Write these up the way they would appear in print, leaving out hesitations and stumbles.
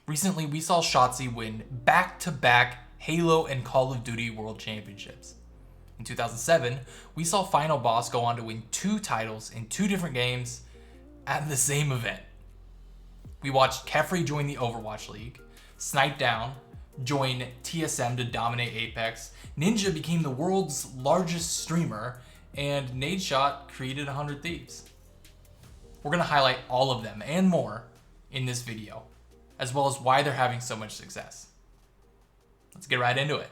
Recently, we saw Shotzzy win back-to-back Halo and Call of Duty World Championships. In 2007, we saw Final Boss go on to win 2 titles in 2 different games at the same event. We watched Kefri join the Overwatch League, Snipe Down join TSM to dominate Apex, Ninja became the world's largest streamer, and Nadeshot created 100 Thieves. We're going to highlight all of them and more in this video, as well as why they're having so much success. Let's get right into it.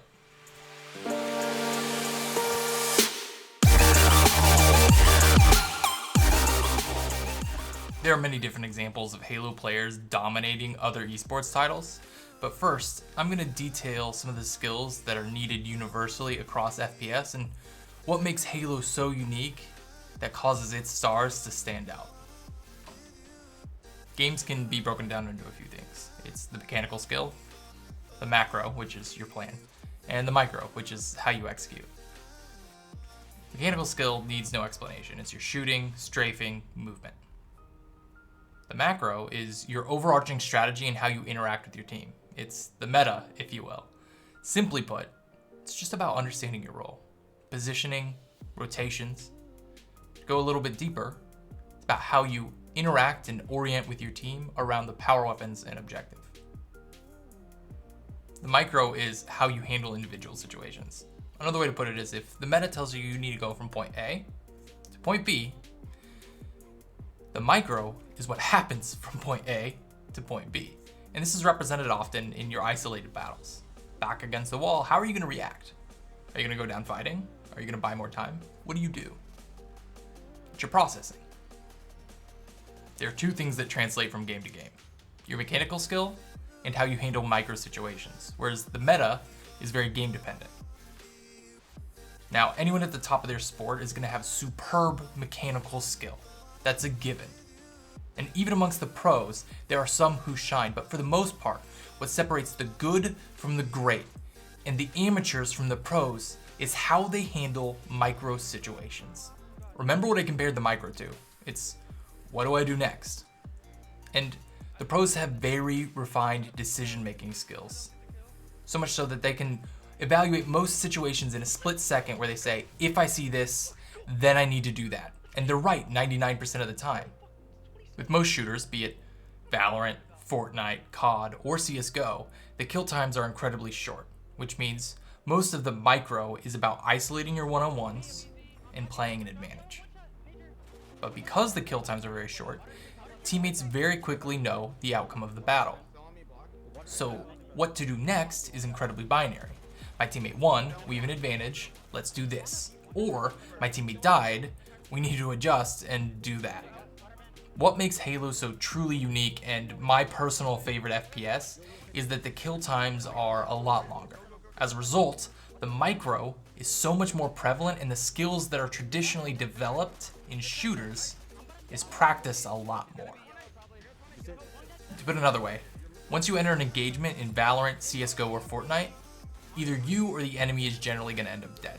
There are many different examples of Halo players dominating other esports titles, but first, I'm going to detail some of the skills that are needed universally across FPS and what makes Halo so unique that causes its stars to stand out. Games can be broken down into a few things. It's the mechanical skill, the macro, which is your plan, and the micro, which is how you execute. Mechanical skill needs no explanation. It's your shooting, strafing, movement. The macro is your overarching strategy and how you interact with your team. It's the meta, if you will. Simply put, it's just about understanding your role, positioning, rotations. To go a little bit deeper, it's about how you interact and orient with your team around the power weapons and objective. The micro is how you handle individual situations. Another way to put it is if the meta tells you you need to go from point A to point B, the micro is what happens from point A to point B. And this is represented often in your isolated battles. Back against the wall, how are you going to react? Are you going to go down fighting? Are you going to buy more time? What do you do? It's your processing. There are 2 things that translate from game to game. Your mechanical skill and how you handle micro situations, whereas the meta is very game dependent. Now, anyone at the top of their sport is going to have superb mechanical skill. That's a given. And even amongst the pros, there are some who shine, but for the most part, what separates the good from the great and the amateurs from the pros is how they handle micro situations. Remember what I compared the micro to. It's, what do I do next? And the pros have very refined decision-making skills. So much so that they can evaluate most situations in a split second where they say, if I see this, then I need to do that. And they're right 99% of the time. With most shooters, be it Valorant, Fortnite, COD, or CSGO, the kill times are incredibly short, which means most of the micro is about isolating your one-on-ones and playing an advantage. But because the kill times are very short, teammates very quickly know the outcome of the battle. So what to do next is incredibly binary. My teammate won, we have an advantage, let's do this. Or my teammate died, we need to adjust and do that. What makes Halo so truly unique and my personal favorite FPS is that the kill times are a lot longer. As a result, the micro is so much more prevalent and the skills that are traditionally developed in shooters is practiced a lot more. To put it another way, once you enter an engagement in Valorant, CSGO, or Fortnite, either you or the enemy is generally going to end up dead.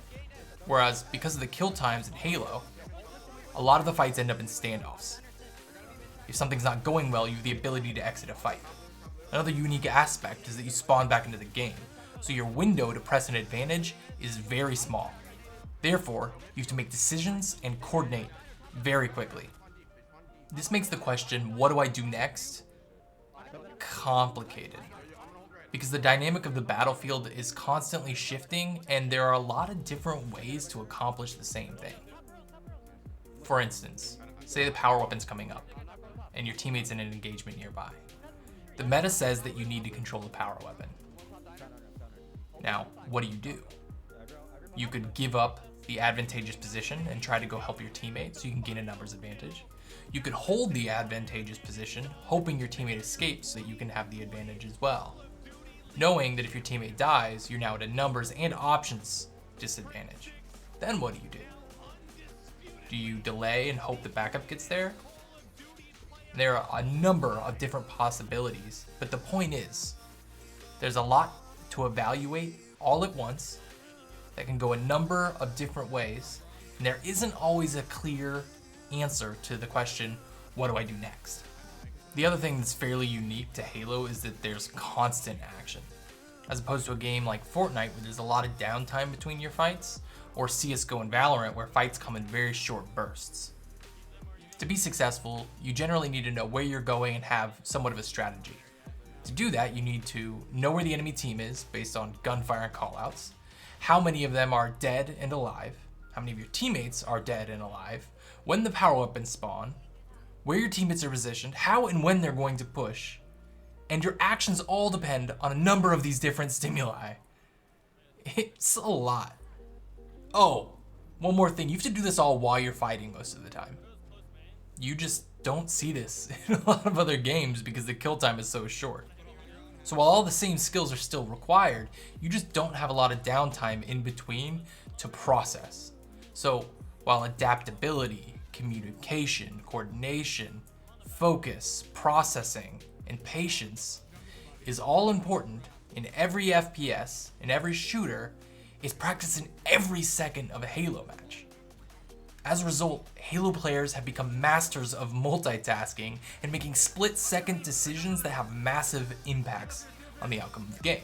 Whereas because of the kill times in Halo, a lot of the fights end up in standoffs. If something's not going well, you have the ability to exit a fight. Another unique aspect is that you spawn back into the game, so your window to press an advantage is very small. Therefore, you have to make decisions and coordinate very quickly. This makes the question, what do I do next, complicated. Because the dynamic of the battlefield is constantly shifting and there are a lot of different ways to accomplish the same thing. For instance, say the power weapon's coming up and your teammate's in an engagement nearby. The meta says that you need to control the power weapon. Now, what do? You could give up the advantageous position and try to go help your teammate so you can gain a numbers advantage. You could hold the advantageous position, hoping your teammate escapes so that you can have the advantage as well. Knowing that if your teammate dies, you're now at a numbers and options disadvantage. Then what do? Do you delay and hope the backup gets there? There are a number of different possibilities, but the point is, there's a lot to evaluate all at once that can go a number of different ways, and there isn't always a clear answer to the question, what do I do next? The other thing that's fairly unique to Halo is that there's constant action, as opposed to a game like Fortnite where there's a lot of downtime between your fights, or CSGO and Valorant where fights come in very short bursts. To be successful, you generally need to know where you're going and have somewhat of a strategy. To do that, you need to know where the enemy team is based on gunfire and callouts, how many of them are dead and alive, how many of your teammates are dead and alive, when the power weapons spawn, where your teammates are positioned, how and when they're going to push, and your actions all depend on a number of these different stimuli. It's a lot. Oh, one more thing, you have to do this all while you're fighting most of the time. You just don't see this in a lot of other games because the kill time is so short. So while all the same skills are still required, you just don't have a lot of downtime in between to process. So while adaptability, communication, coordination, focus, processing, and patience is all important in every FPS, in every shooter, it's practiced in every second of a Halo match. As a result, Halo players have become masters of multitasking and making split-second decisions that have massive impacts on the outcome of the game.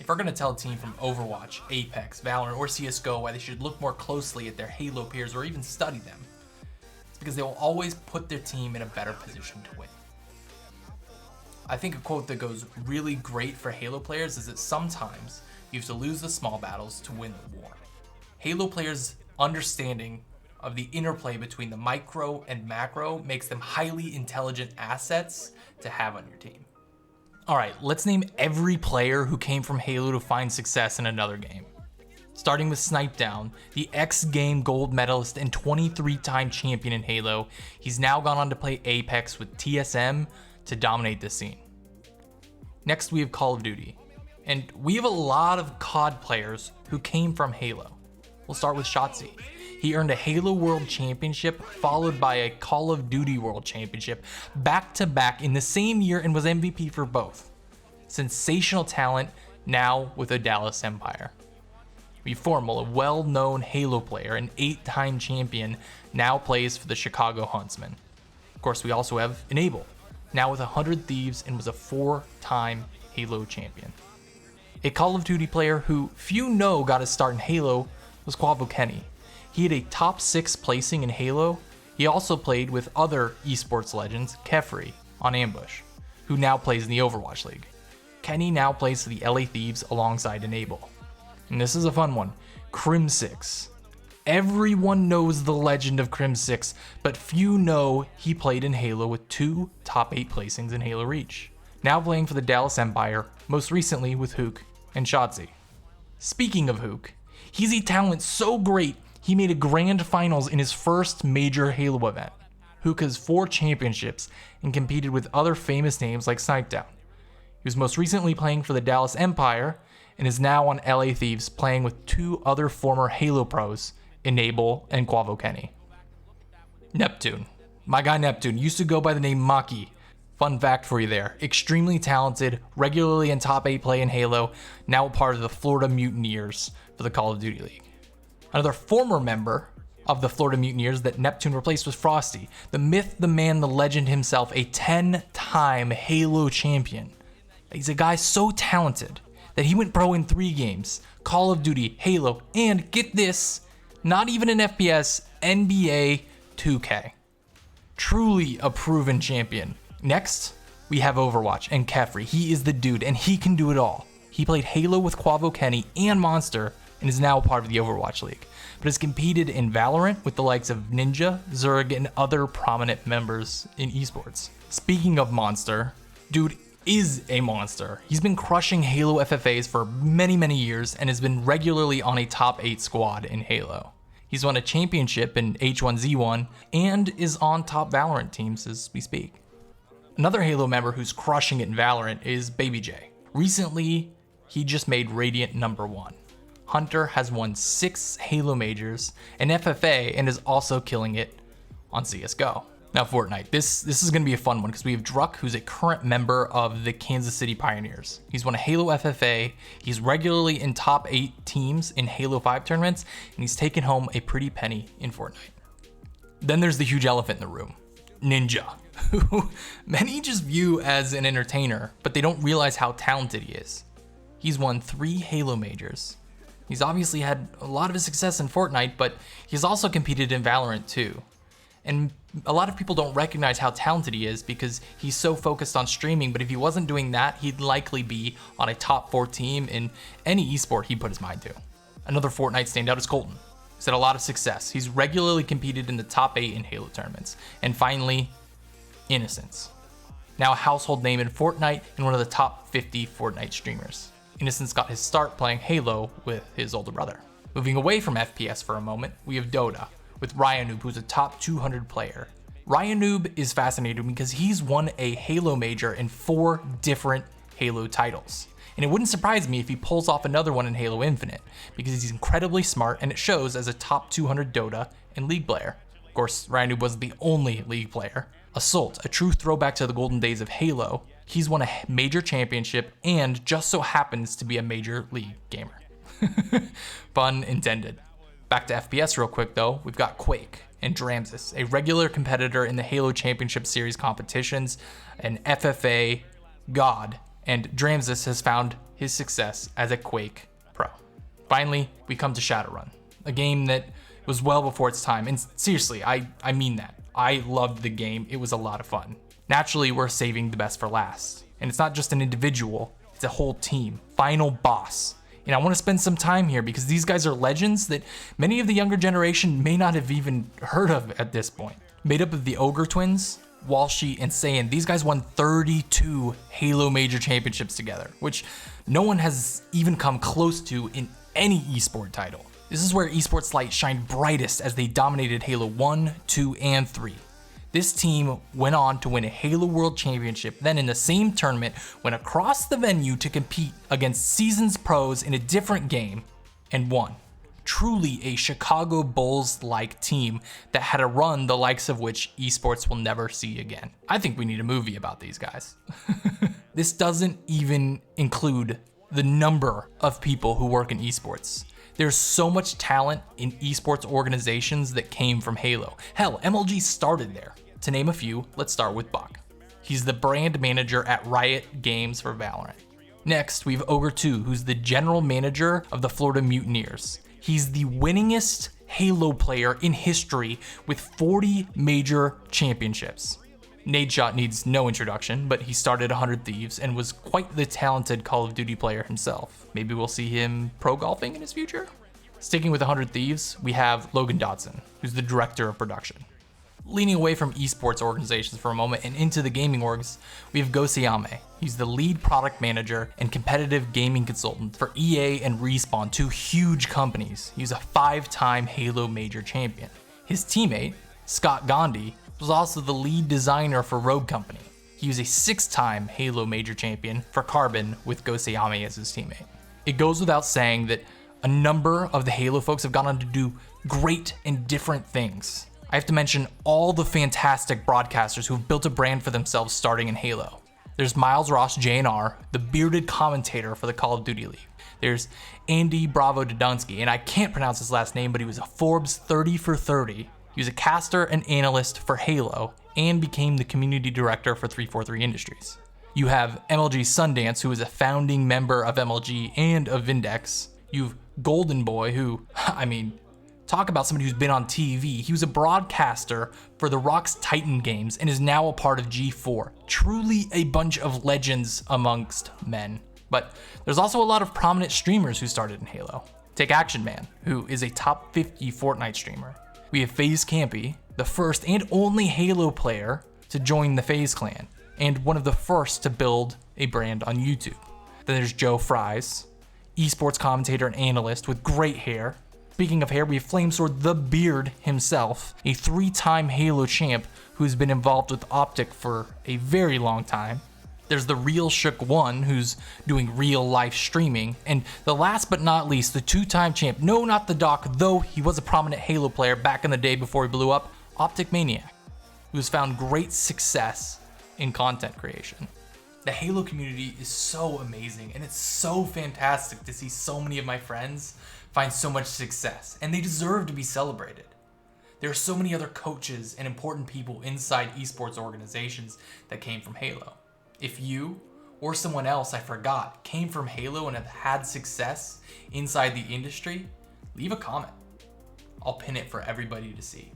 If we're going to tell a team from Overwatch, Apex, Valorant, or CSGO why they should look more closely at their Halo peers or even study them, it's because they will always put their team in a better position to win. I think a quote that goes really great for Halo players is that sometimes you have to lose the small battles to win the war. Halo players' understanding of the interplay between the micro and macro makes them highly intelligent assets to have on your team. Alright, let's name every player who came from Halo to find success in another game. Starting with Snipedown, the X Game gold medalist and 23-time champion in Halo, he's now gone on to play Apex with TSM to dominate the scene. Next we have Call of Duty, and we have a lot of COD players who came from Halo. We'll start with Shotzzy. He earned a Halo World Championship followed by a Call of Duty World Championship back-to-back in the same year and was MVP for both. Sensational talent, now with a Dallas Empire. Formal, a well-known Halo player, an 8-time champion, now plays for the Chicago Huntsmen. Of course, we also have Enable, now with 100 Thieves and was a 4-time Halo champion. A Call of Duty player who few know got his start in Halo was Kenny. He had a top 6 placing in Halo. He also played with other esports legends, Kefri on Ambush, who now plays in the Overwatch League. Kenny now plays for the LA Thieves alongside Enable. And this is a fun one, Crim6. Everyone knows the legend of Crim6, but few know he played in Halo with 2 top 8 placings in Halo Reach. Now playing for the Dallas Empire, most recently with Huke and Shotzzy. Speaking of Huke, he's a talent so great, he made a grand finals in his first major Halo event. Huke has 4 championships and competed with other famous names like Snipedown. He was most recently playing for the Dallas Empire and is now on LA Thieves playing with 2 other former Halo pros, Enable and Kenny. Neptune. My guy Neptune used to go by the name Maki. Fun fact for you there, extremely talented, regularly in top 8 play in Halo, now a part of the Florida Mutineers for the Call of Duty League. Another former member of the Florida Mutineers that Neptune replaced was Frosty, the myth, the man, the legend himself, a 10-time Halo champion. He's a guy so talented that he went pro in 3 games, Call of Duty, Halo, and get this, not even an FPS, NBA 2K. Truly a proven champion. Next, we have Overwatch and Kefri. He is the dude, and he can do it all. He played Halo with Kenny and Monster, and is now part of the Overwatch League, but has competed in Valorant with the likes of Ninja, Zerg, and other prominent members in esports. Speaking of Monster, dude is a monster. He's been crushing Halo FFAs for many years and has been regularly on a top 8 squad in Halo. He's won a championship in H1Z1 and is on top Valorant teams as we speak. Another Halo member who's crushing it in Valorant is Baby J. Recently, he just made Radiant #1. Hunter has won 6 Halo majors and FFA and is also killing it on CSGO. Now Fortnite, this is going to be a fun one because we have Druck, who's a current member of the Kansas City Pioneers. He's won a Halo FFA, he's regularly in top 8 teams in Halo 5 tournaments, and he's taken home a pretty penny in Fortnite. Then there's the huge elephant in the room, Ninja. who many just view as an entertainer, but they don't realize how talented he is. He's won 3 Halo majors. He's obviously had a lot of his success in Fortnite, but he's also competed in Valorant too. And a lot of people don't recognize how talented he is because he's so focused on streaming, but if he wasn't doing that, he'd likely be on a top 4 team in any esport he put his mind to. Another Fortnite standout is Colton. He's had a lot of success. He's regularly competed in the top 8 in Halo tournaments. And finally, Innocence. Now a household name in Fortnite and one of the top 50 Fortnite streamers. Innocence got his start playing Halo with his older brother. Moving away from FPS for a moment, we have Dota, with Ryanoob, who's a top 200 player. Ryanoob is fascinating because he's won a Halo major in 4 different Halo titles. And it wouldn't surprise me if he pulls off another one in Halo Infinite, because he's incredibly smart and it shows as a top 200 Dota and League player. Of course, Ryanoob wasn't the only League player. Assault, a true throwback to the golden days of Halo, he's won a major championship and just so happens to be a major League gamer. Pun intended. Back to FPS real quick though, we've got Quake and Dramsis, a regular competitor in the Halo Championship Series competitions, an FFA god, and Dramsis has found his success as a Quake pro. Finally, we come to Shadowrun, a game that was well before its time, and seriously, I mean that. I loved the game, it was a lot of fun. Naturally, we're saving the best for last, and it's not just an individual, it's a whole team. Final boss. And I want to spend some time here because these guys are legends that many of the younger generation may not have even heard of at this point. Made up of the Ogre twins, Walshy and Saiyan, these guys won 32 Halo major championships together, which no one has even come close to in any esport title. This is where esports light shined brightest as they dominated Halo 1, 2, and 3. This team went on to win a Halo World Championship, then in the same tournament went across the venue to compete against seasoned pros in a different game and won. Truly a Chicago Bulls-like team that had a run the likes of which esports will never see again. I think we need a movie about these guys. This doesn't even include the number of people who work in esports. There's so much talent in esports organizations that came from Halo. Hell, MLG started there. To name a few, let's start with Buck. He's the brand manager at Riot Games for Valorant. Next, we have Ogre 2, who's the general manager of the Florida Mutineers. He's the winningest Halo player in history with 40 major championships. Nadeshot needs no introduction, but he started 100 Thieves and was quite the talented Call of Duty player himself. Maybe we'll see him pro golfing in his future? Sticking with 100 Thieves, we have Logan Dodson, who's the director of production. Leaning away from esports organizations for a moment and into the gaming orgs, we have Go Sayame. He's the lead product manager and competitive gaming consultant for EA and Respawn, 2 huge companies. He's a 5-time Halo major champion. His teammate, Scott Gandhi, was also the lead designer for Rogue Company. He was a 6-time Halo major champion for Carbon with Go Sayame as his teammate. It goes without saying that a number of the Halo folks have gone on to do great and different things. I have to mention all the fantastic broadcasters who've built a brand for themselves starting in Halo. There's Miles Ross JNR, the bearded commentator for the Call of Duty League. There's Andy Bravo Dodunsky, and I can't pronounce his last name, but he was a Forbes 30 for 30. He was a caster and analyst for Halo and became the community director for 343 Industries. You have MLG Sundance, who is a founding member of MLG and of Vindex. You've Golden Boy, who, talk about somebody who's been on TV. He was a broadcaster for the Rock's Titan games and is now a part of G4. Truly a bunch of legends amongst men. But there's also a lot of prominent streamers who started in Halo. Take Action Man, who is a top 50 Fortnite streamer. We have FaZe Campy, the first and only Halo player to join the FaZe clan, and one of the first to build a brand on YouTube. Then there's Joe Fries, esports commentator and analyst with great hair. Speaking of hair, we have Flamesword the Beard himself, a 3-time Halo champ who's been involved with Optic for a very long time. There's the real Shook 1, who's doing real life streaming. And the last but not least, the 2-time champ, no, not the Doc, though he was a prominent Halo player back in the day before he blew up, Optic Maniac, who's found great success in content creation. The Halo community is so amazing, and it's so fantastic to see so many of my friends find so much success, and they deserve to be celebrated. There are so many other coaches and important people inside esports organizations that came from Halo. If you or someone else I forgot came from Halo and have had success inside the industry, leave a comment. I'll pin it for everybody to see.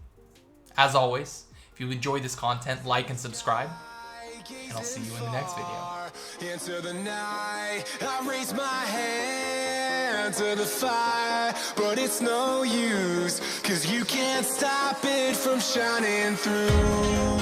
As always, if you enjoyed this content, like and subscribe, and I'll see you in the next video. Into the night, I raise my hand to the fire, but it's no use, 'cause you can't stop it from shining through.